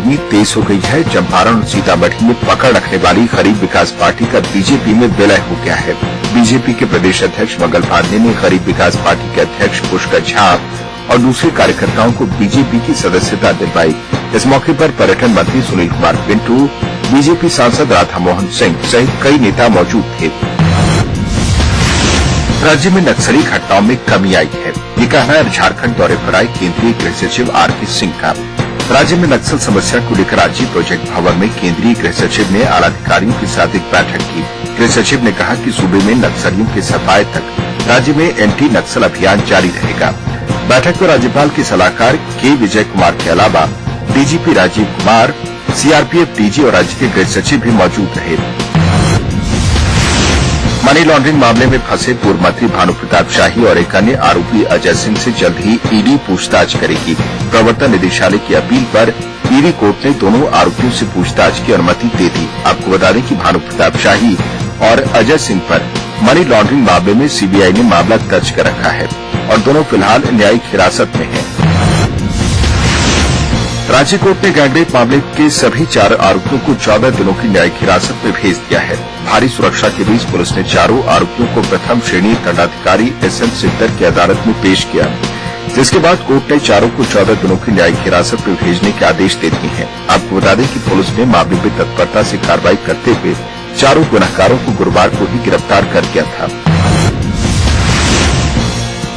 गर्मी तेज हो गई है। चंपारण और सीतामढ़ी में पकड़ रखने वाली गरीब विकास पार्टी का बीजेपी में विलय हो गया है। बीजेपी के प्रदेश अध्यक्ष मंगल पांडे ने गरीब विकास पार्टी के अध्यक्ष पुष्कर झा और दूसरे कार्यकर्ताओं को बीजेपी की सदस्यता दिलवाई। इस मौके पर पर्यटन मंत्री सुनील कुमार पिंटू, बीजेपी सांसद राधा मोहन सिंह सहित कई नेता मौजूद थे। राज्य में नक्सली घटनाओं में कमी आई है, ये कहना है झारखंड दौरे पर आए केंद्रीय गृह सचिव आर.के. सिंह का। राज्य में नक्सल समस्या को लेकर आज प्रोजेक्ट भवन में केंद्रीय गृह सचिव ने आला अधिकारियों के साथ एक बैठक की। गृह सचिव ने कहा कि सूबे में नक्सलियों के सफाये तक राज्य में एंटी नक्सल अभियान जारी रहेगा। बैठक में राज्यपाल के सलाहकार के विजय कुमार के अलावा DGP Rajeev Kumar, CRPF DG और राज्य के गृह सचिव भी मौजूद रहे। मनी लॉन्ड्रिंग मामले में फंसे पूर्व मंत्री भानु प्रताप शाही और एक अन्य आरोपी अजय सिंह से जल्द ही ईडी पूछताछ करेगी। प्रवर्तन निदेशालय की अपील पर ईडी कोर्ट ने दोनों आरोपियों से पूछताछ की अनुमति दे दी। आपको बता दें कि भानु प्रताप शाही और अजय सिंह पर मनी लॉन्ड्रिंग मामले में सीबीआई ने मामला दर्ज कर रखा है और दोनों फिलहाल न्यायिक हिरासत में हैं। राज्य कोर्ट ने गैंगरेप मामले के सभी 4 आरोपियों को 14 दिनों की न्यायिक हिरासत में भेज दिया है। भारी सुरक्षा के बीच पुलिस ने चारों आरोपियों को प्रथम श्रेणी दंडाधिकारी एसएन सिद्दर की अदालत में पेश किया, जिसके बाद कोर्ट ने चारों को 14 दिनों की न्यायिक हिरासत में भेजने के आदेश दे दिए हैं। आपको बता दें कि पुलिस ने मामले में तत्परता से कार्रवाई करते हुए चारों गुनहगारों को गुरुवार को ही गिरफ्तार कर लिया था।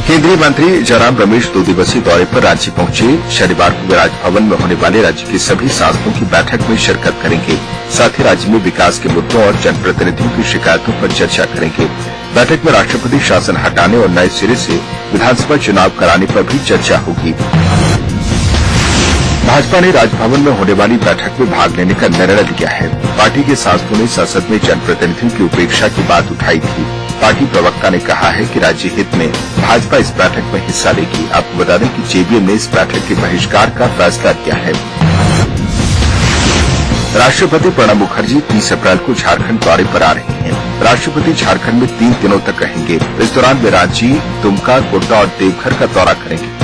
केंद्रीय मंत्री जयराम रमेश 2 दिवसीय दौरे पर रांची पहुंचे। शनिवार को राजभवन में होने वाले राज्य के सभी सांसदों की बैठक में शिरकत करेंगे। साथ ही राज्य में विकास के मुद्दों और जनप्रतिनिधियों की शिकायतों पर चर्चा करेंगे। बैठक में राष्ट्रपति शासन हटाने और नए सिरे से विधानसभा चुनाव कराने पर भी चर्चा होगी। भाजपा ने राजभवन में होने वाली बैठक में भाग लेने का निर्णय लिया है। पार्टी के सांसदों ने संसद में जनप्रतिनिधियों की उपेक्षा की बात उठाई थी। पार्टी प्रवक्ता ने कहा है कि राज्य हित में भाजपा इस बैठक में हिस्सा लेगी। आपको बता दें कि जेबीएम ने इस बैठक के बहिष्कार का फैसला किया है। राष्ट्रपति प्रणब मुखर्जी 30 अप्रैल को झारखंड दौरे पर आ रहे हैं। राष्ट्रपति झारखंड में 3 दिनों तक रहेंगे। इस दौरान वे रांची, दुमका, गोड्डा और देवघर का दौरा करेंगे।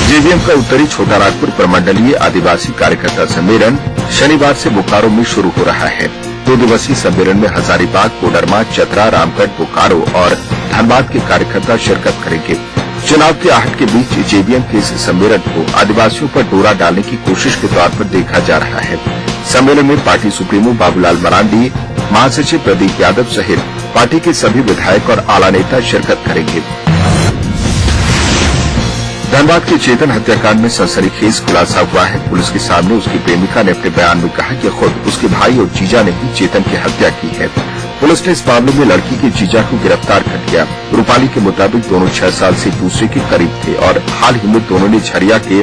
जेबीएम का उत्तरी छोटा नागपुर प्रमंडलीय आदिवासी कार्यकर्ता सम्मेलन शनिवार से बोकारो में शुरू हो रहा है। 2 दिवसीय सम्मेलन में हजारीबाग, कोडरमा, चतरा, रामगढ़, बोकारो और धनबाद के कार्यकर्ता शिरकत करेंगे। चुनाव की आहट के बीच जेबीएम के इस सम्मेलन को आदिवासियों पर डोरा डालने की कोशिश के तौर पर देखा जा रहा है। सम्मेलन में पार्टी सुप्रीमो बाबूलाल मरांडी, महासचिव प्रदीप यादव सहित पार्टी के सभी विधायक और आला नेता शिरकत करेंगे। धनबाद के चेतन हत्याकांड में सनसनीखेज खुलासा हुआ है। पुलिस के सामने उसकी प्रेमिका ने अपने बयान में कहा कि खुद उसके भाई और जीजा ने ही चेतन की हत्या की है। पुलिस ने इस मामले में लड़की के जीजा को गिरफ्तार कर लिया। रूपाली के मुताबिक दोनों 6 साल से एक दूसरे के करीब थे और हाल ही में दोनों ने झरिया के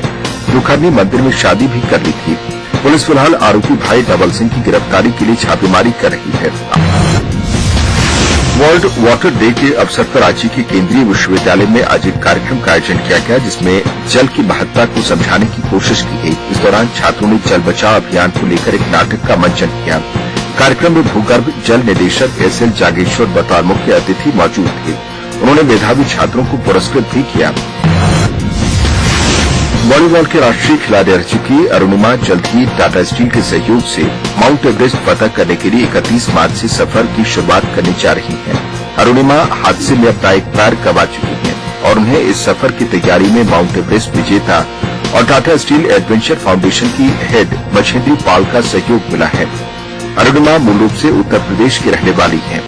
दुखरनी मंदिर में शादी भी कर ली थी। पुलिस फिलहाल आरोपी भाई डबल सिंह की गिरफ्तारी के लिए छापेमारी कर रही है। वर्ल्ड वाटर डे के अवसर पर रांची के केंद्रीय विश्वविद्यालय में आज एक कार्यक्रम का आयोजन किया गया, जिसमें जल की महत्ता को समझाने की कोशिश की गई। इस दौरान छात्रों ने जल बचाओ अभियान को लेकर एक नाटक का मंचन किया। कार्यक्रम में भूगर्भ जल निदेशक एसएल जागेश्वर बतौर मुख्य अतिथि मौजूद थे। उन्होंने मेधावी छात्रों को पुरस्कृत भी किया। वॉलीबॉल के राष्ट्रीय खिलाड़ी रह चुकी अरुणिमा जल्द ही टाटा स्टील के सहयोग से माउंट एवरेस्ट फतह करने के लिए 31 मार्च से सफर की शुरुआत करने जा रही हैं। अरुणिमा हादसे में अपना एक पैर गंवा चुकी हैं और उन्हें इस सफर की तैयारी में माउंट एवरेस्ट विजेता और टाटा स्टील एडवेंचर फाउंडेशन की हेड मछेंद्री पाल का सहयोग मिला है। अरुणिमा मूल रूप से उत्तर प्रदेश की रहने वाली हैं।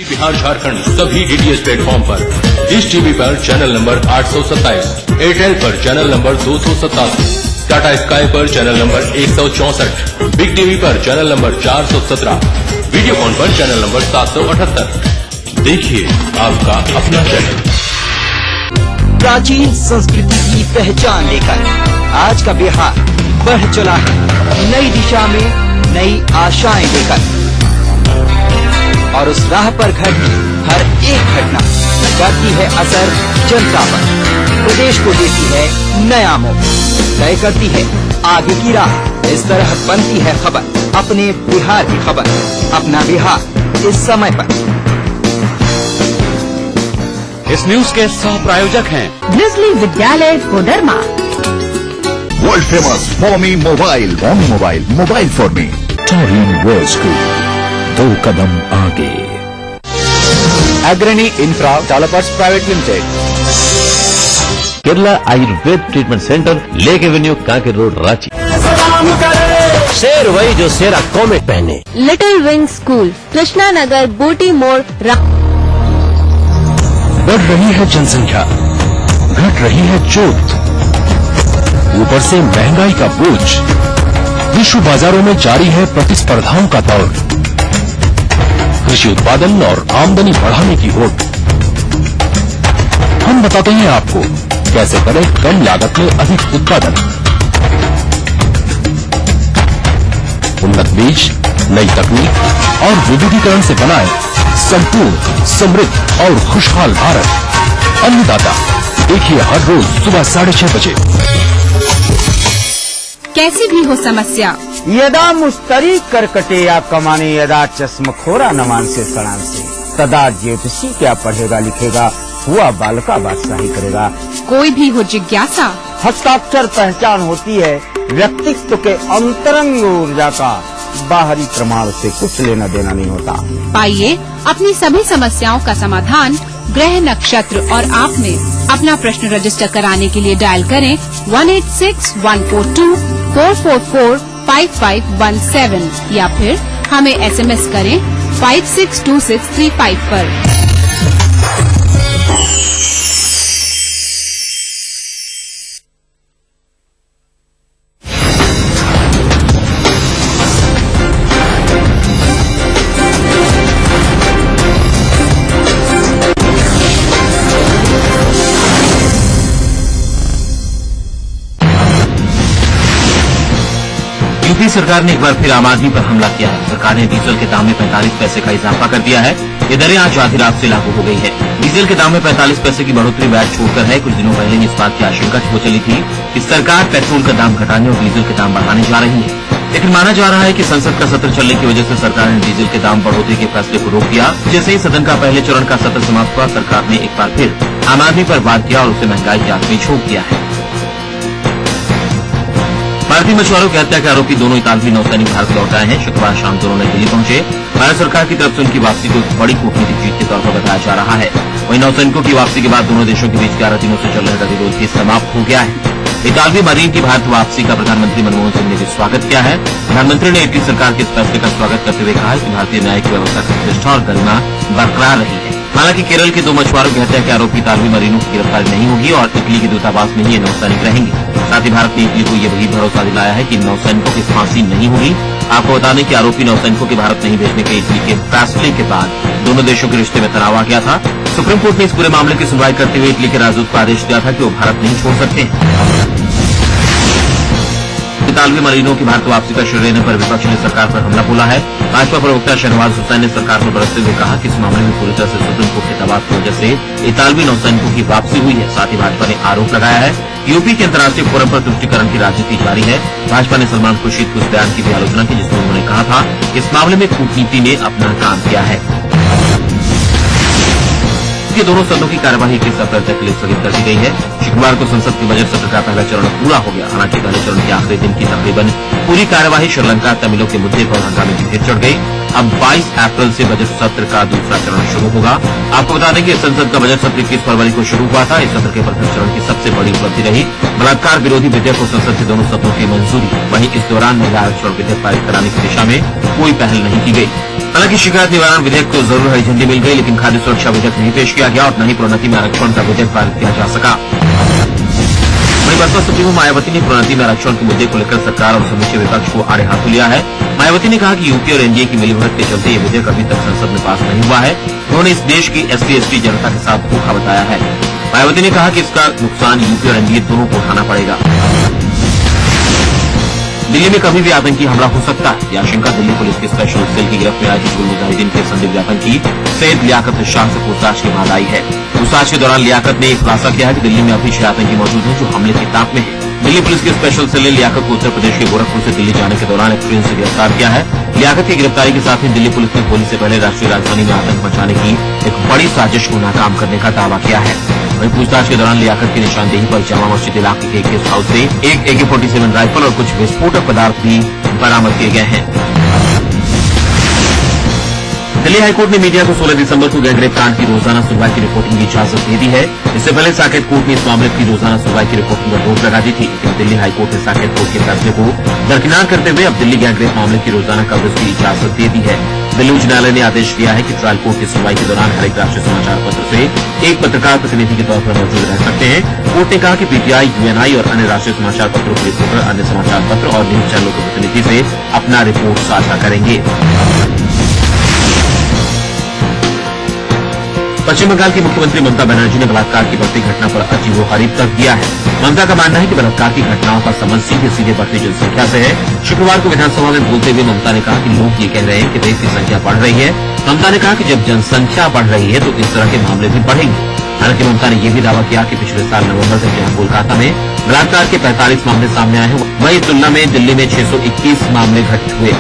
बिहार झारखंड सभी डीटीएच प्लेटफॉर्म पर, डिश टीवी पर चैनल नंबर 827, एयरटेल पर चैनल नंबर 287, टाटा स्काई पर चैनल नंबर 164, बिग टीवी पर चैनल नंबर 417, वीडियोकॉन पर चैनल नंबर 778। देखिए आपका अपना चैनल। प्राचीन संस्कृति की पहचान लेकर आज का बिहार बढ़ चला है नई दिशा में, नई आशाएं लेकर, और उस राह पर घटी हर एक घटना करती है असर जनता पर, प्रदेश को देती है नया मोड़, तय करती है आगे की राह। इस तरह बनती है खबर, अपने बिहार की खबर, अपना बिहार इस समय पर। इस न्यूज के सह प्रायोजक हैं ग्रिजली विद्यालय कोडरमा, वर्ल्ड फेमस फॉर्मी mobile for me, Taurian world school, 2 कदम आगे। Agrani infra developers private limited, Kerala Ayurveda treatment centre, lake avenue, Kanker road, Ranchi. शेर वही जो शेरा कॉमेट पहने। Little wing school, Krishna Nagar, Booti Mor, बढ़ रही है जनसंख्या, घट रही है जोत, ऊपर से महंगाई का बोझ, विश्व बाजारों में जारी है प्रतिस्पर्धाओं का दौर, कृषि उत्पादन और आमदनी बढ़ाने की होड़। हम बताते हैं आपको कैसे करें कम लागत में अधिक उत्पादन। उन्नत बीज, नई तकनीक और विविधीकरण से बनाए संपूर्ण, समृद्ध और खुशहाल भारत। अन्नदाता देखिए हर रोज सुबह 6:30 बजे। कैसी भी हो समस्या, यदा मुस्तरी करकटे या कमाने, यदा चश्मखोरा नमान से सड़ान से, तदा ज्योतिषी क्या पढ़ेगा लिखेगा, हुआ बालका बादशाही करेगा। कोई भी हो जिज्ञासा, हस्ताक्षर पहचान होती है व्यक्तित्व के अंतरंग ऊर्जा का, बाहरी प्रमाण से कुछ लेना देना नहीं होता। पाइए अपनी सभी समस्याओं का समाधान ग्रह, नक्षत्र और आप में। अपना प्रश्न रजिस्टर कराने के लिए डायल करें 186142444517 या फिर हमें SMS करें 562635 पर। यूपी सरकार ने एक बार फिर आम आदमी पर हमला किया है। सरकार ने डीजल के दाम में 45 पैसे का इजाफा कर दिया है। ये दरें आज आधी रात से लागू हो गई है। डीजल के दाम में 45 पैसे की बढ़ोतरी वैट छोड़कर है। कुछ दिनों पहले इस बात की आशंका हो चली थी कि सरकार पेट्रोल का दाम घटाने और डीजल के दाम बढ़ाने जा रही है, लेकिन माना जा रहा है कि संसद का सत्र चलने की वजह से सरकार ने डीजल के दाम बढ़ोतरी के फैसले को रोक दिया। जैसे ही सदन का पहले चरण का सत्र समाप्त हुआ, सरकार ने एक बार फिर आम आदमी पर वार किया और उसे महंगाई की आग में झोंक दिया है। भारतीय मछुआरों की हत्या के आरोपी दोनों इतालवी नौसैनिक भारत लौट आए हैं। शुक्रवार शाम दोनों नई दिल्ली पहुंचे। भारत सरकार की तरफ से उनकी वापसी को एक बड़ी कूटनीतिक जीत के तौर पर बताया जा रहा है। वहीं नौसैनिकों की वापसी के बाद दोनों देशों के बीच 11 दिनों से चल रहे गतिरोध भी समाप्त हो गया है। इतालवी मरीन की भारत वापसी का प्रधानमंत्री मनमोहन सिंह ने भी स्वागत किया है। प्रधानमंत्री ने इटली सरकार के इस फैसले का स्वागत करते हुए कहा कि भारतीय न्यायिक व्यवस्था की प्रतिष्ठा और गरिमा बरकरार रही है। हालांकि केरल के 2 मछुआरों की हत्या के आरोपी इतालवी मरीनों की गिरफ्तारी नहीं होगी और इटली के दूतावास में ही ये नौसैनिक रहेंगे। साथ ही भारत ने इटली को यह भी भरोसा दिलाया है कि नौसैनिकों की फांसी नहीं होगी। आपको बता दें कि आरोपी नौसैनिकों के भारत नहीं भेजने के इटली के फैसले के बाद दोनों देशों के रिश्ते में तनाव आ गया था। सुप्रीम कोर्ट ने इस पूरे मामले की सुनवाई करते हुए इटली के राजदूत को आदेश दिया था कि वो भारत नहीं छोड़ सकते हैं। इतालवी मरीनों की भारत वापसी का श्रेय लेने पर विपक्ष ने सरकार पर हमला बोला है। भाजपा प्रवक्ता शहनवाज हुसैन ने सरकार पर बरसते हुए कहा कि इस मामले में पूरी तरह से सुप्रीम कोर्ट के दबाव की वजह से इतालवी नौसैनिकों की वापसी हुई है। साथ ही भाजपा ने आरोप लगाया है यूपी के अंतर्राष्ट्रीय फोरम पर तुष्टीकरण की राजनीति जारी है। भाजपा ने सलमान खुर्शीद के उस बयान की भी आलोचना की जिसमें उन्होंने कहा था इस मामले में कूटनीति ने अपना काम किया है। के दोनों सदनों की कार्यवाही 21 अप्रैल तक के लिए स्थगित कर दी गई है। शुक्रवार को संसद के बजट सत्र का पहला चरण पूरा हो गया। हालांकि पहले चरण के आखिरी दिन की तकरीबन पूरी कार्यवाही श्रीलंका तमिलों के मुद्दे पर हंगामे की घेर चढ़ गई। अब 22 अप्रैल से बजट सत्र का दूसरा चरण शुरू होगा। आपको बता दें कि संसद का बजट सत्र 21 फरवरी को शुरू हुआ था। इस सत्र के प्रथम चरण की सबसे बड़ी उपलब्धि रही बलात्कार विरोधी विधेयक को संसद के दोनों सदनों की मंजूरी। वहीं इस दौरान महिला आरक्षण विधेयक पारित कराने की दिशा में कोई पहल नहीं की गई। हालांकि शिकायत निवारण विधेयक को जरूर हरी झंडी मिल गई, लेकिन खाद्य सुरक्षा विधेयक नहीं पेश किया गया और न ही प्रोन्नति में आरक्षण का विधेयक पारित किया जा सका। वहीं बसपा सुप्रीमो मायावती ने प्रोन्नति में आरक्षण के मुद्दे को लेकर सरकार और समूचे विपक्ष को आड़े हाथों लिया है। मायावती ने कहा कि यूपी और एनडीए की मिलीभगत के चलते ये विधेयक अभी तक संसद में पास नहीं हुआ है। उन्होंने इस देश की SC/ST जनता के साथ धोखा बताया है। मायावती ने कहा कि इसका नुकसान यूपी और एनडीए दोनों को उठाना पड़ेगा। दिल्ली में कभी भी आतंकी हमला हो सकता है। यह आशंका दिल्ली पुलिस के स्पेशल सेल की गिरफ्त में आए हिजबुल मुजाहिदीन के संदिग्ध आतंकी सैयद लियाकत शाह से पूछताछ के बाद आई है। पूछताछ के दौरान लियाकत ने खुलासा किया है कि दिल्ली में अभी 6 आतंकी मौजूद हैं जो हमले की ताक में है। दिल्ली पुलिस के स्पेशल सेल ने लियाकत को उत्तर प्रदेश के गोरखपुर से दिल्ली जाने के दौरान एक ट्रेन से गिरफ्तार किया है। लियाकत की गिरफ्तारी के साथ ही दिल्ली पुलिस ने होली से पहले राष्ट्रीय राजधानी में आतंक मचाने की एक बड़ी साजिश को नाकाम करने का दावा किया है। वहीं पूछताछ के दौरान लियाकत की निशानदेही पर जामा मस्जिद इलाके के गेस्ट हाउस से एक AK-47 राइफल और कुछ विस्फोटक पदार्थ भी बरामद किए गए हैं। दिल्ली हाईकोर्ट ने मीडिया को 16 दिसंबर को गैंगरेप कांड की रोजाना सुनवाई की रिपोर्टिंग की इजाजत दे दी है। इससे पहले साकेत कोर्ट ने इस मामले की रोजाना सुनवाई की रिपोर्टिंग पर रोक लगा दी थी, लेकिन दिल्ली हाईकोर्ट ने साकेत कोर्ट के फैसले को दरकिनार करते हुए अब दिल्ली गैंगरेप मामले की रोजाना कवरेज की इजाजत दे दी है। दिल्ली उच्च न्यायालय ने आदेश दिया है कि ट्रायल कोर्ट की सुनवाई के दौरान हर एक राष्ट्रीय समाचार पत्र से एक पत्रकार प्रतिनिधि के तौर पर मौजूद रह सकते हैं। कोर्ट ने कहा कि PTI, UNI और अन्य राष्ट्रीय समाचार पत्रों के रिपोर्टर अन्य समाचार पत्र और न्यूज चैनलों के प्रतिनिधि से अपना रिपोर्ट साझा करेंगे। पश्चिम बंगाल की मुख्यमंत्री ममता बनर्जी ने बलात्कार की बढ़ती घटना पर अजीबोगरीब तर्क दिया है। ममता का मानना है कि बलात्कार की घटनाओं का संबंध सीधे सीधे बढ़ती जनसंख्या से है। शुक्रवार को विधानसभा में बोलते हुए ममता ने कहा कि लोग ये कह रहे हैं कि देश की संख्या बढ़ रही है। ममता ने कहा कि जब जनसंख्या बढ़ रही है तो इस तरह के मामले भी बढ़ेंगे। हालांकि ममता ने यह भी दावा किया कि पिछले साल नवंबर से जहां कोलकाता में बलात्कार के 45 मामले सामने आए हैं, वहीं तुलना में दिल्ली में 621 मामले घटित हुए।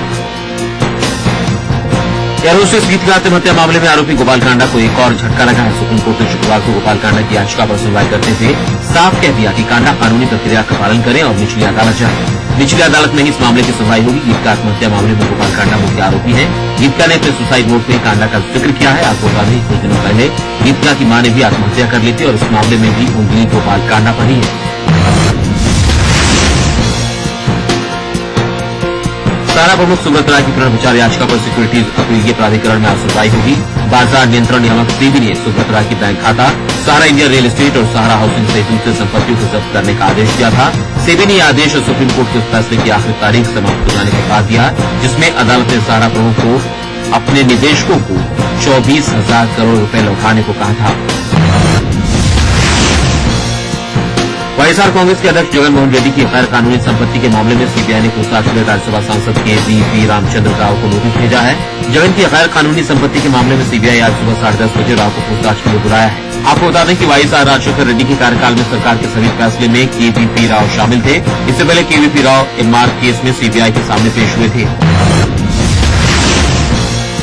एयरोस्पेस गीत आत्महत्या मामले में आरोपी गोपाल कांडा को एक और झटका लगा है। सुप्रीम कोर्ट ने शुक्रवार को गोपाल कांडा की याचिका पर सुनवाई करते हुए साफ कह दिया कि कांडा कानूनी प्रक्रिया का पालन करें और निचली अदालत जाए। निचली अदालत में ही इस मामले की सुनवाई होगी। गीत का आत्महत्या मामले में गोपाल कांडा मुख्य आरोपी है। गीतका ने अपने सुसाइड नोट में कांडा का जिक्र किया है। आपको बता दें, कुछ दिनों पहले गीतका की मां ने भी आत्महत्या कर ली थी और इस मामले में भी उंगली गोपाल कांडा पर ही है। सारा प्रमुख सुब्रत राय की पुनर्विचार याचिका पर सिक्योरिटीज अपीलीय प्राधिकरण में आज सुनवाई होगी। बाजार नियंत्रण नियामक सेबी ने सुब्रत राय की बैंक खाता, सहारा इंडिया रियल एस्टेट और सहारा हाउसिंग सहित दूसरे संपत्तियों को जब्त करने का आदेश दिया था। सेबी ने यह आदेश सुप्रीम कोर्ट के फैसले की आखिरी तारीख समाप्त हो जाने के बाद दिया, जिसमें अदालत ने सहारा प्रमुख को अपने निदेशकों को 24,000 करोड़ रुपए लौटाने को कहा था। वाईएसआर कांग्रेस के अध्यक्ष जगन मोहन रेड्डी की गैर कानूनी संपत्ति के मामले में सीबीआई ने पूछताछ के लिए राज्यसभा सांसद KVP रामचंद्र राव को नोटिस भेजा है। जगन की गैर कानूनी संपत्ति के मामले में सीबीआई आज सुबह 10:30 बजे राव को पूछताछ के लिए बुलाया है। आपको बता दें कि वाईएसआर राजशेखर रेड्डी के कार्यकाल में सरकार के सभी फैसले में KVP राव शामिल थे। इससे पहले KVP राव MR केस में सीबीआई के सामने पेश हुए थे।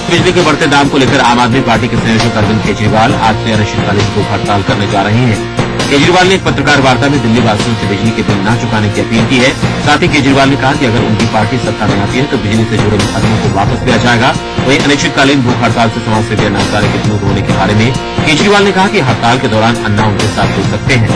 बिजली के बढ़ते दाम को लेकर आम आदमी पार्टी के संयोजक अरविंद केजरीवाल आज से अनिश्चितकालीन भूख हड़ताल करने जा रहे हैं। केजरीवाल ने एक पत्रकार वार्ता में दिल्ली वासियों से बिजली के बिल न चुकाने की अपील की है। साथ ही केजरीवाल ने कहा कि अगर उनकी पार्टी सत्ता में आती है तो बिजली से जुड़े मुकदमों को वापस लिया जाएगा। वहीं अनिश्चितकालीन भूख हड़ताल से समाज सेवी अन्ना हजारे के दूर होने के बारे में केजरीवाल ने कहा कि हड़ताल के दौरान अन्ना उनके साथ जुड़ सकते हैं।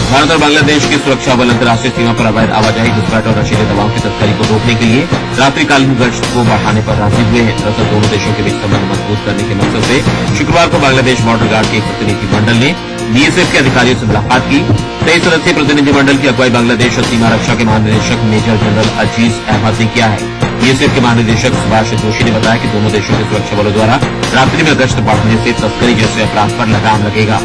भारत और बांग्लादेश के सुरक्षा बल अंतर्राष्ट्रीय सीमा पर अवैध आवाजाही, घुसपैठ और नशीली दवाओं की तस्करी को रोकने के लिए रात्रिकालीन गश्त को बढ़ाने पर राजी हुए हैं। दरअसल दोनों देशों के बीच संबंध मजबूत करने के मकसद से शुक्रवार को बांग्लादेश बॉर्डर गार्ड के एक प्रतिनिधिमंडल ने BSF के अधिकारियों से मुलाकात की। 23 सदस्यीय प्रतिनिधिमंडल की अगुवाई बांग्लादेश और सीमा रक्षा के महानिदेशक मेजर जनरल अजीज अहमद ने किया है। BSF के महानिदेशक सुभाष जोशी ने बताया कि दोनों देशों के सुरक्षा बलों द्वारा रात्रि में गश्त बढ़ने से तस्करी जैसे अपराध पर लगाम लगेगा।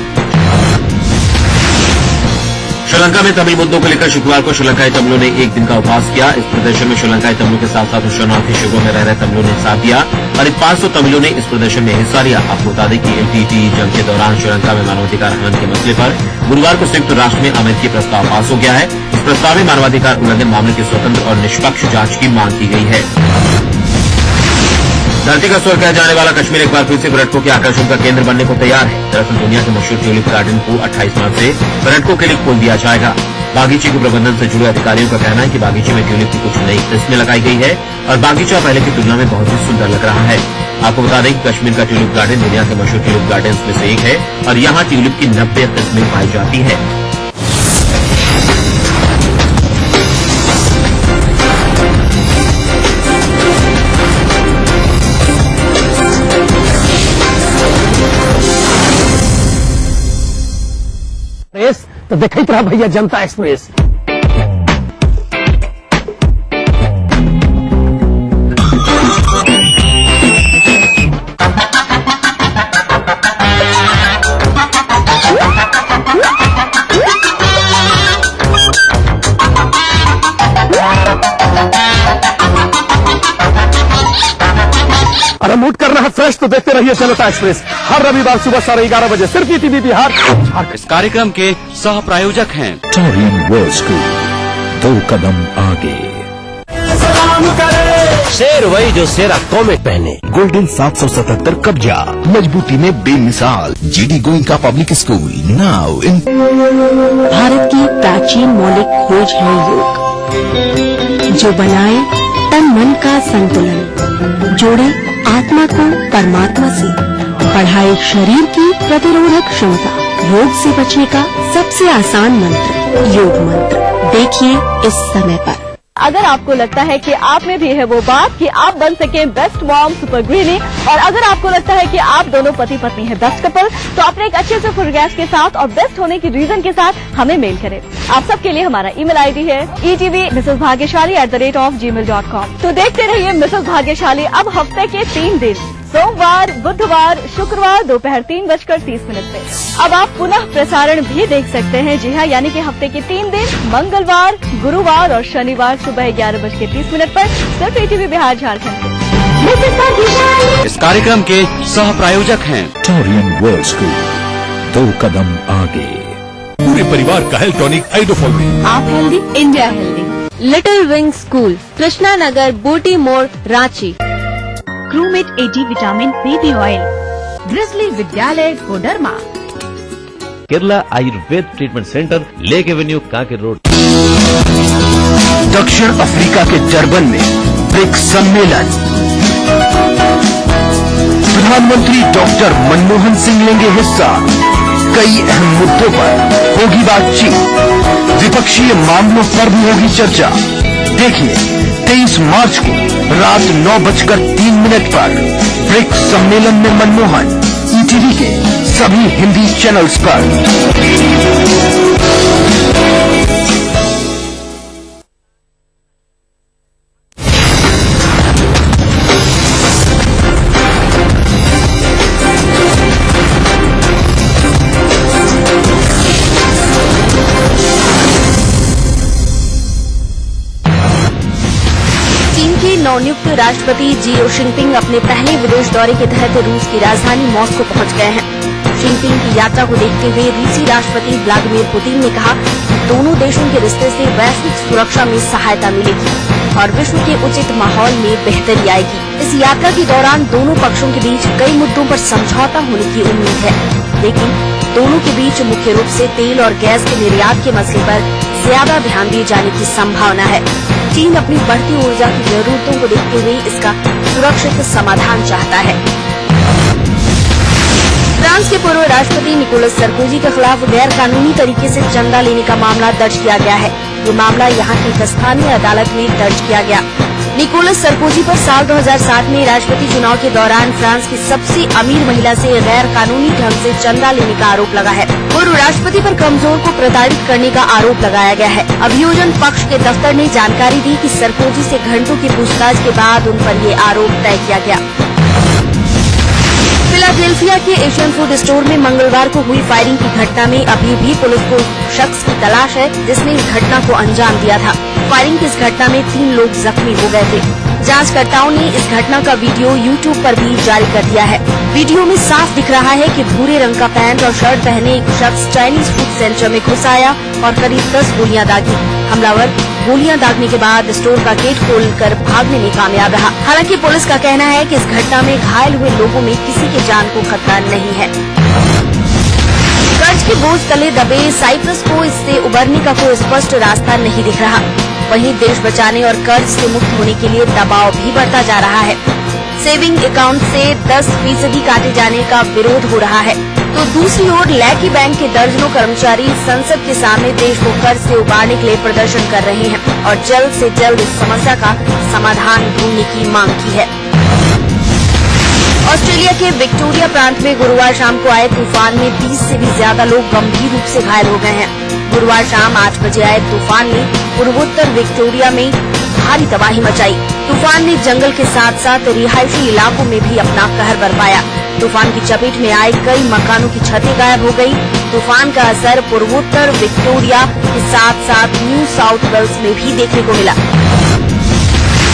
श्रीलंका में तमिल मुद्दों को लेकर शुक्रवार को श्रीलंकाई तमिलों ने एक दिन का उपवास किया। इस प्रदर्शन में श्रीलंकाई तमिलों के साथ साथ शरणार्थी शिविरों में रह रहे तमिलों ने साथ दिया। करीब 500 तमिलों ने इस प्रदर्शन में हिस्सा लिया। आपको बता दें कि LTTE जंग के दौरान श्रीलंका में मानवाधिकार हनन के मसले पर गुरुवार को संयुक्त राष्ट्र में अमेरिकी प्रस्ताव पास हो गया है। इस प्रस्ताव में मानवाधिकार उल्लंघन मामले की स्वतंत्र और निष्पक्ष जांच की मांग की गई है। धरती का स्वर्ग कहा जाने वाला कश्मीर एक बार फिर से पर्यटकों के आकर्षण का केंद्र बनने को तैयार है। दरअसल दुनिया के मशहूर ट्यूलिप गार्डन को 28 मार्च से पर्यटकों के लिए खोल दिया जाएगा। बागीचे के प्रबंधन से जुड़े अधिकारियों का कहना है कि बागीचे में ट्यूलिप की कुछ नई किस्में लगाई गई है और बागीचा पहले की तुलना में बहुत ही सुंदर लग रहा है। आपको बता दें कि कश्मीर का ट्यूलिप गार्डन दुनिया के मशहूर ट्यूलिप गार्डन में से एक है और यहाँ ट्यूलिप की 90 किस्में पाई जाती है। तो देखते रहा भैया जनता एक्सप्रेस। एक्सप्रेस तो देखते रहिए जनता एक्सप्रेस हर रविवार सुबह 11:30 बजे सिर्फ ईटीवी बिहार झारखंड। इस कार्यक्रम के सह प्रायोजक हैं टोरियन वर्ल्ड स्कूल, 2 कदम आगे। शेर वही जो शेरा कॉमेट पहने। गोल्डन 777 कब्जा, मजबूती में बेमिसाल। GD Goenka public school now in. Bharat की प्राचीन मौलिक खोज है योग, जो बनाए तन मन का संतुलन, जोड़े आत्मा को परमात्मा से, बढ़ाए शरीर की प्रतिरोधक क्षमता। रोग से बचने का सबसे आसान मंत्र योग मंत्र। देखिए इस समय पर। अगर आपको लगता है कि आप में भी है वो बात कि आप बन सके बेस्ट मॉम सुपर गृहिणी, और अगर आपको लगता है कि आप दोनों पति पत्नी है बेस्ट कपल, तो अपने एक अच्छे से फोटोग्राफ के साथ और बेस्ट होने की रीजन के साथ हमें मेल करें। आप सबके लिए हमारा ईमेल आईडी है etv@gmail.com। तो देखते रहिए मिसेस भाग्यशाली अब हफ्ते के 3 दिन, सोमवार, बुधवार, शुक्रवार दोपहर 3:30 पे। अब आप पुनः प्रसारण भी देख सकते हैं। जी हाँ, यानी कि हफ्ते के 3 दिन, मंगलवार, गुरुवार और शनिवार सुबह 11:30 पर सिर्फ ईटीवी बिहार झारखंड से। इस कार्यक्रम के सह प्रायोजक हैं टोरियन वर्ल्ड स्कूल, 2 कदम आगे। पूरे परिवार का हेल्थ टॉनिक आइडोफॉल में। आप healthy, India healthy. Little wing school, Krishna Nagar, Booti Mor, Ranchi. क्रूमेट AG vitamin baby oil, grizzly विद्यालय Koderma. Kerala Ayurveda treatment centre, lake avenue, Kanker road. दक्षिण अफ्रीका के डरबन में ब्रिक्स सम्मेलन। प्रधानमंत्री डॉक्टर मनमोहन सिंह लेंगे हिस्सा। कई अहम मुद्दों पर होगी बातचीत। द्विपक्षीय मामलों पर भी होगी चर्चा। देखिए 23 मार्च को रात 9:03 पर ब्रिक्स सम्मेलन में मनमोहन, ईटीवी के सभी हिंदी चैनल्स पर। नवनियुक्त राष्ट्रपति जी जिनपिंग अपने पहले विदेश दौरे के तहत रूस की राजधानी मॉस्को पहुंच गए हैं। जिनपिंग की यात्रा को देखते हुए रूसी राष्ट्रपति व्लादिमीर पुतिन ने कहा कि दोनों देशों के रिश्ते से वैश्विक सुरक्षा में सहायता मिलेगी और विश्व के उचित माहौल में बेहतरी आएगी। इस यात्रा के दौरान दोनों पक्षों के बीच कई मुद्दों पर समझौता होने की उम्मीद है, लेकिन दोनों के बीच मुख्य रूप से तेल और गैस के निर्यात के मसले पर ज्यादा ध्यान दिए जाने की संभावना है। चीन अपनी बढ़ती ऊर्जा की जरूरतों को देखते हुए इसका सुरक्षित समाधान चाहता है। फ्रांस के पूर्व राष्ट्रपति निकोलस सरकोजी के खिलाफ गैर कानूनी तरीके से चंदा लेने का मामला दर्ज किया गया है। ये मामला यहाँ की एक स्थानीय अदालत में दर्ज किया गया। निकोलस सरकोजी पर साल 2007 में राष्ट्रपति चुनाव के दौरान फ्रांस की सबसे अमीर महिला से गैर कानूनी ढंग से चंदा लेने का आरोप लगा है। पूर्व राष्ट्रपति पर कमजोर को प्रताड़ित करने का आरोप लगाया गया है। अभियोजन पक्ष के दफ्तर ने जानकारी दी कि सरकोजी से घंटों की पूछताछ के बाद उन पर ये आरोप तय किया गया। फिलाडेल्फिया के एशियन फूड स्टोर में मंगलवार को हुई फायरिंग की घटना में अभी भी पुलिस को शख्स की तलाश है जिसने इस घटना को अंजाम दिया था। फायरिंग की इस घटना में 3 लोग जख्मी हो गए थे। जांचकर्ताओं ने इस घटना का वीडियो YouTube पर भी जारी कर दिया है। वीडियो में साफ दिख रहा है कि भूरे रंग का पैंट और शर्ट पहने एक शख्स चाइनीज फूड सेंटर में घुस आया और करीब 10 गोलियां दागी। हमलावर गोलियां दागने के बाद स्टोर का गेट खोलकर भागने में कामयाब रहा। हालांकि पुलिस का कहना है कि इस घटना में घायल हुए लोगों में किसी की जान को खतरा नहीं है। कर्ज के बोझ तले दबे साइप्रस को इससे उबरने का कोई स्पष्ट रास्ता नहीं दिख रहा। वहीं देश बचाने और कर्ज से मुक्त होने के लिए दबाव भी बढ़ता जा रहा है। सेविंग अकाउंट से 10% काटे जाने का विरोध हो रहा है, तो दूसरी ओर लैकी बैंक के दर्जनों कर्मचारी संसद के सामने देश को कर्ज से उबारने के लिए प्रदर्शन कर रहे हैं और जल्द से जल्द इस समस्या का समाधान ढूंढने की मांग की है। ऑस्ट्रेलिया के विक्टोरिया प्रांत में गुरुवार शाम को आए तूफान में 20 से भी ज्यादा लोग गंभीर रूप से घायल हो गए हैं। गुरुवार शाम 8 बजे आए तूफान ने पूर्वोत्तर विक्टोरिया में भारी तबाही मचाई। तूफान ने जंगल के साथ साथ रिहायशी इलाकों में भी अपना कहर बरपाया। तूफान की चपेट में आए कई मकानों की छतें गायब हो गई। तूफान का असर पूर्वोत्तर विक्टोरिया के साथ साथ न्यू साउथ वेल्स में भी देखने को मिला।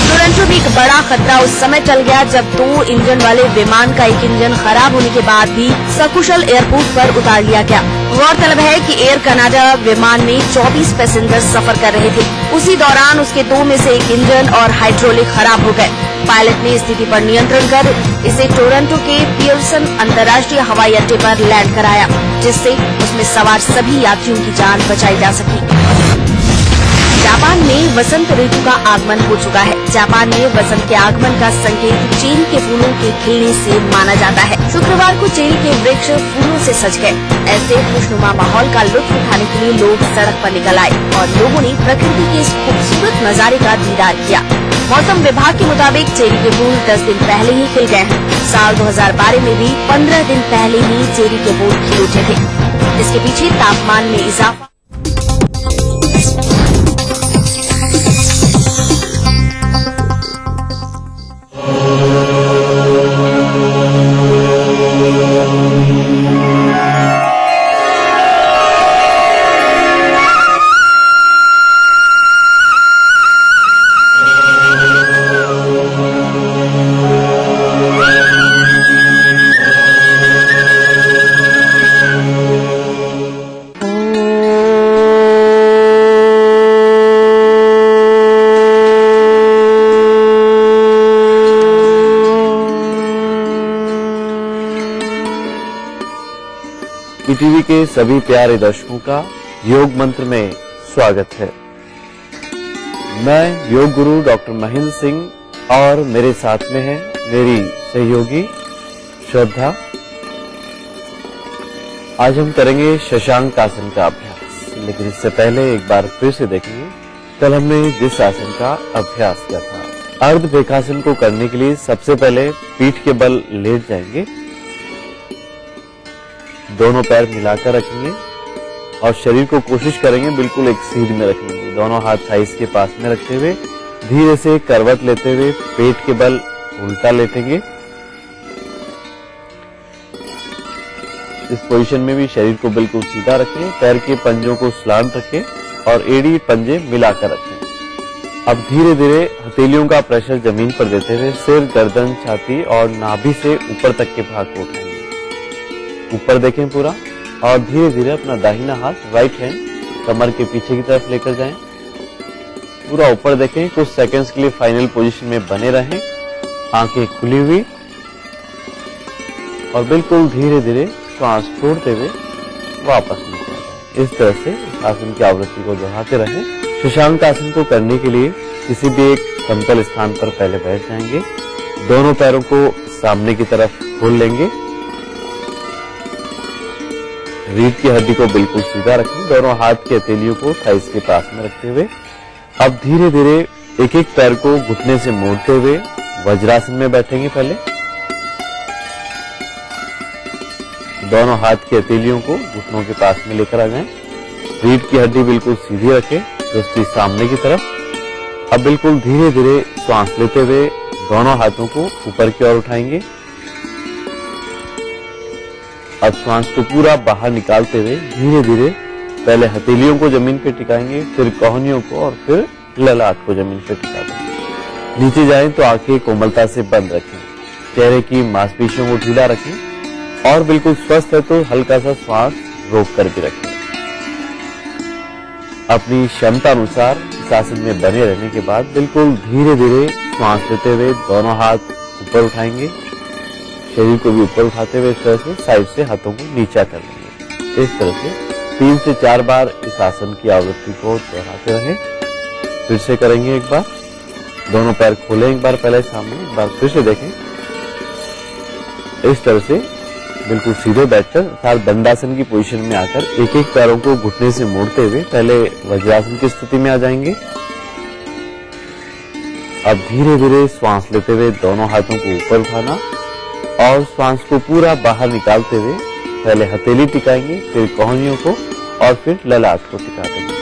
टोरंटो में एक बड़ा खतरा उस समय टल गया जब 2 इंजन वाले विमान का एक इंजन खराब होने के बाद भी सकुशल एयरपोर्ट पर उतार लिया गया। गौरतलब है कि एयर कनाडा विमान में 24 पैसेंजर सफर कर रहे थे। उसी दौरान उसके 2 में से एक इंजन और हाइड्रोलिक खराब हो गए। पायलट ने स्थिति पर नियंत्रण कर इसे टोरंटो के पियर्सन अंतर्राष्ट्रीय हवाई अड्डे पर लैंड कराया, जिससे उसमें सवार सभी यात्रियों की जान बचाई जा सकी। जापान में वसंत ऋतु का आगमन हो चुका है। जापान में वसंत के आगमन का संकेत चेरी के फूलों के खिलने से माना जाता है। शुक्रवार को चेरी के वृक्ष फूलों से सज गए। ऐसे खुशनुमा माहौल का लुत्फ उठाने के लिए लोग सड़क पर निकल आए और लोगों ने प्रकृति के इस खूबसूरत नजारे का दीदार किया। मौसम विभाग के मुताबिक चेरी के फूल 10 दिन पहले ही खिल गए हैं। साल 2012 में भी 15 दिन पहले ही चेरी के फूल खिल उठे थे। इसके पीछे तापमान में इजाफा, ईटीवी के सभी प्यारे दर्शकों का योग मंत्र में स्वागत है। मैं योग गुरु डॉक्टर महेंद्र सिंह और मेरे साथ में है मेरी सहयोगी श्रद्धा। आज हम करेंगे शशांक आसन का अभ्यास, लेकिन इससे पहले एक बार फिर से देखेंगे कल हमने जिस आसन का अभ्यास किया था। अर्ध वृक्षासन को करने के लिए सबसे पहले पीठ के बल लेट जाएंगे, दोनों पैर मिलाकर रखेंगे और शरीर को कोशिश करेंगे बिल्कुल एक सीध में रखेंगे। दोनों हाथ थाइस के पास में रखते हुए धीरे से करवट लेते हुए पेट के बल उल्टा लेटेंगे। इस पोजीशन में भी शरीर को बिल्कुल सीधा रखें, पैर के पंजों को सलांत रखें और एड़ी पंजे मिलाकर रखें। अब धीरे धीरे हथेलियों का प्रेशर जमीन पर देते हुए सिर, गर्दन, छाती और नाभि से ऊपर तक के भाग को उठाएंगे। ऊपर देखें पूरा और धीरे धीरे अपना दाहिना हाथ राइट हैंड कमर के पीछे की तरफ लेकर जाएं। पूरा ऊपर देखें, कुछ सेकंड्स के लिए फाइनल पोजीशन में बने रहें, आंखें खुली हुई और बिल्कुल धीरे धीरे श्वास छोड़ते हुए वापस नीचे जाएं। इस तरह से आसन की आवृत्ति को दोहराते रहें। शशांक आसन को करने के लिए किसी भी एक समतल स्थान पर पहले बैठ जाएंगे। दोनों पैरों को सामने की तरफ खोल लेंगे। रीढ़ की हड्डी को बिल्कुल सीधा रखें। दोनों हाथ की हथेलियों को थाइस के पास में रखते हुए अब धीरे धीरे एक एक पैर को घुटने से मोड़ते हुए वज्रासन में बैठेंगे। पहले दोनों हाथ की हथेलियों को घुटनों के पास में लेकर आ जाएं। रीढ़ की हड्डी बिल्कुल सीधी रखें, दृष्टि सामने की तरफ। अब बिल्कुल धीरे धीरे श्वास लेते हुए दोनों हाथों को ऊपर की ओर उठाएंगे। अब श्वास को पूरा बाहर निकालते हुए धीरे धीरे पहले हथेलियों को जमीन पर टिकाएंगे, फिर कोहनियों को और फिर ललाट को जमीन पर टिका देंगे। नीचे जाएं तो आंखें कोमलता से बंद रखें, चेहरे की मांसपेशियों को ढीला रखें और बिल्कुल स्वस्थ है तो हल्का सा श्वास रोक कर भी रखें। अपनी क्षमता अनुसार इस आसन में बने रहने के बाद बिल्कुल धीरे धीरे श्वास लेते हुए दोनों हाथ ऊपर उठाएंगे, शरीर को भी ऊपर उठाते हुए इस तरह से साइड से हाथों को नीचा कर लेंगे। इस तरह से 3 से 4 बार इस आसन की आवृत्ति को दोहराते रहें। फिर से करेंगे एक बार। दोनों पैर खोलें एक बार पहले सामने, एक बार फिर से देखें। इस तरह से बिल्कुल सीधे बैठकर अर्थात दंडासन की पोजीशन में आकर एक एक पैरों को घुटने से मोड़ते हुए पहले वज्रासन की स्थिति में आ जाएंगे। अब धीरे धीरे श्वास लेते हुए दोनों हाथों को ऊपर उठाना और श्वास को पूरा बाहर निकालते हुए पहले हथेली टिकाएंगे, फिर कोहनियों को और फिर ललाट को टिका देंगे।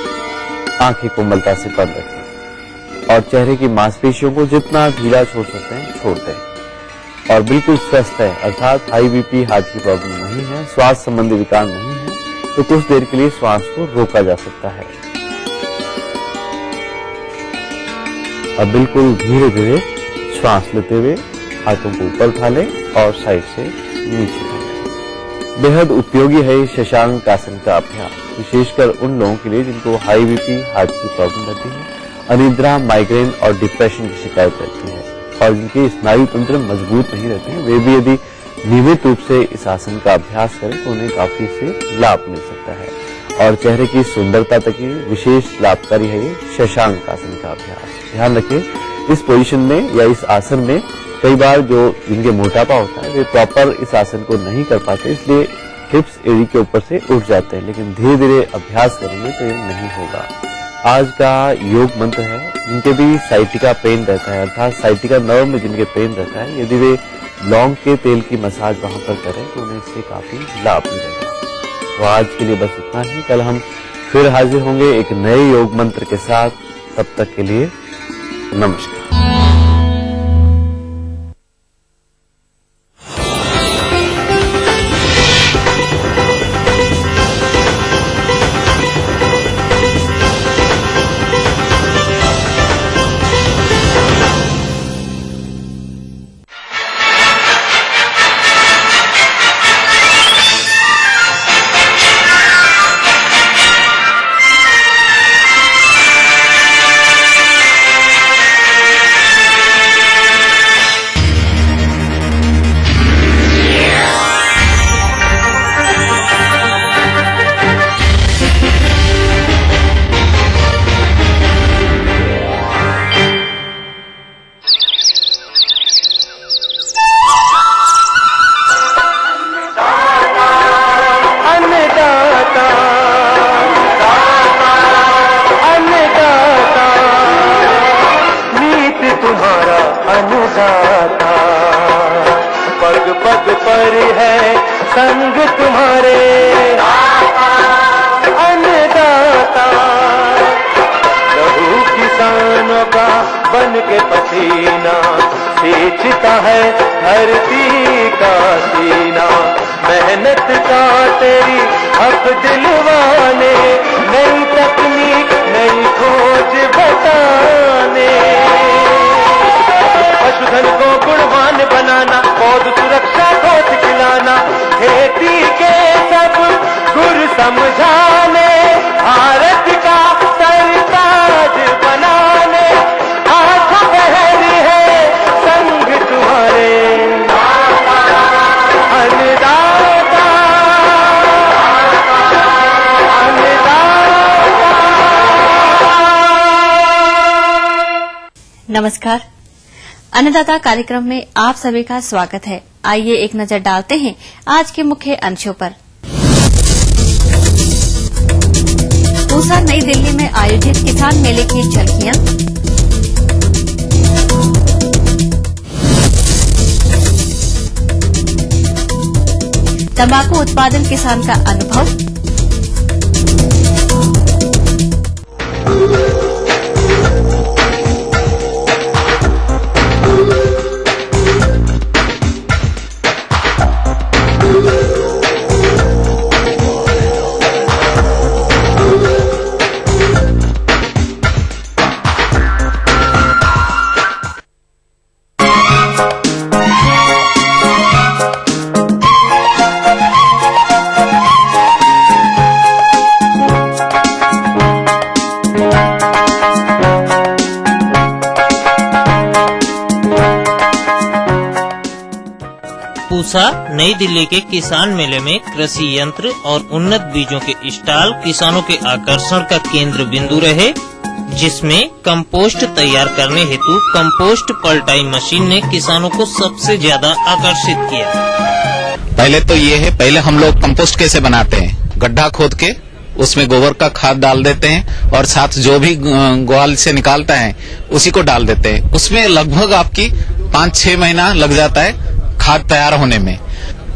आंखें कोमलता से बंद रखें और चेहरे की मांसपेशियों को जितना ढीला छोड़ सकते हैं छोड़ दें। और बिल्कुल स्वस्थ है अर्थात हाई बीपी, हार्ट की प्रॉब्लम नहीं है, श्वास संबंधी विकार नहीं है, तो कुछ देर के लिए श्वास को रोका जा सकता है। अब बिल्कुल धीरे धीरे श्वास लेते हुए हाथों को ऊपर उठा लें और साइड से नीचे उठाएं। बेहद उपयोगी है शशांक आसन का अभ्यास, विशेषकर उन लोगों के लिए जिनको हाई बीपी, हार्ट की प्रॉब्लम रहती है, अनिद्रा, माइग्रेन और डिप्रेशन की शिकायत रहती है और जिनके स्नायु तंत्र मजबूत नहीं रहते हैं, वे भी यदि नियमित रूप से इस आसन का अभ्यास करें तो उन्हें काफी से लाभ मिल सकता है और चेहरे की सुंदरता तक ही विशेष लाभकारी है ये शशांक आसन का अभ्यास। ध्यान रखें, इस पोजीशन में या इस आसन में कई बार जो जिनके मोटापा होता है वे प्रॉपर इस आसन को नहीं कर पाते, इसलिए हिप्स एड़ी के ऊपर से उठ जाते हैं, लेकिन धीरे धीरे अभ्यास करेंगे तो ये नहीं होगा। आज का योग मंत्र है, जिनके भी साइटिका पेन रहता है अर्थात साइटिका नर्व में जिनके पेन रहता है, यदि वे लौंग के तेल की मसाज वहां पर करें तो उन्हें इससे काफी लाभ मिलेगा। तो आज के लिए बस इतना ही, कल हम फिर हाजिर होंगे एक नए योग मंत्र के साथ। तब तक के लिए नमस्कार। संग तुम्हारे अन्नदाता, लहू किसानों का बन के पसीना सींचता है धरती का सीना। मेहनत का तेरी हक दिलवाने, नई तकनीक नई खोज बताने, पशुधन को गुणवान बनाना, पौध सुरक्षा को सिखलाना, खेती के सब गुर समझाने, भारत का सरताज बनाने, हाथ पहरी है संग तुम्हारे अन्नदाता, नमस्कार। अन्नदाता कार्यक्रम में आप सभी का स्वागत है। आइए एक नजर डालते हैं आज के मुख्य अंशों पर। पूसा नई दिल्ली में आयोजित किसान मेले की झलकियां, तंबाकू उत्पादन किसान का अनुभव, पूसा नई दिल्ली के किसान मेले में कृषि यंत्र और उन्नत बीजों के स्टॉल किसानों के आकर्षण का केंद्र बिंदु रहे, जिसमें कंपोस्ट तैयार करने हेतु कंपोस्ट पलटाई मशीन ने किसानों को सबसे ज्यादा आकर्षित किया। पहले तो ये है, पहले हम लोग कंपोस्ट कैसे बनाते हैं, गड्ढा खोद के उसमें गोबर का खाद डाल देते हैं और साथ जो भी ग्वाल से निकालता है उसी को डाल देते हैं। उसमें लगभग आपकी 5-6 महीना लग जाता है खाद तैयार होने में।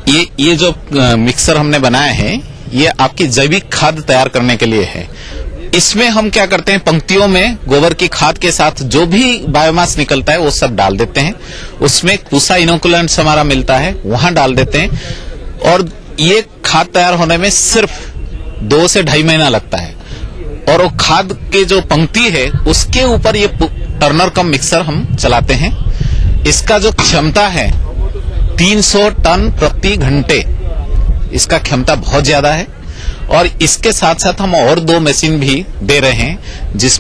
ये जो मिक्सर हमने बनाया है ये आपकी जैविक खाद तैयार करने के लिए है। इसमें हम क्या करते हैं, पंक्तियों में गोबर की खाद के साथ जो भी बायोमास निकलता है वो सब डाल देते हैं। उसमें पूसा इनोकुलेंट्स हमारा मिलता है, वहां डाल देते हैं और ये खाद तैयार होने में सिर्फ 2 से 2.5 महीना लगता है। और वो खाद के जो पंक्ति है उसके ऊपर ये टर्नर कम मिक्सर हम चलाते हैं। इसका जो क्षमता है 300 टन प्रति घंटे, इसका क्षमता बहुत ज्यादा है। और इसके साथ साथ हम और 2 मशीन भी दे रहे हैं जिसमें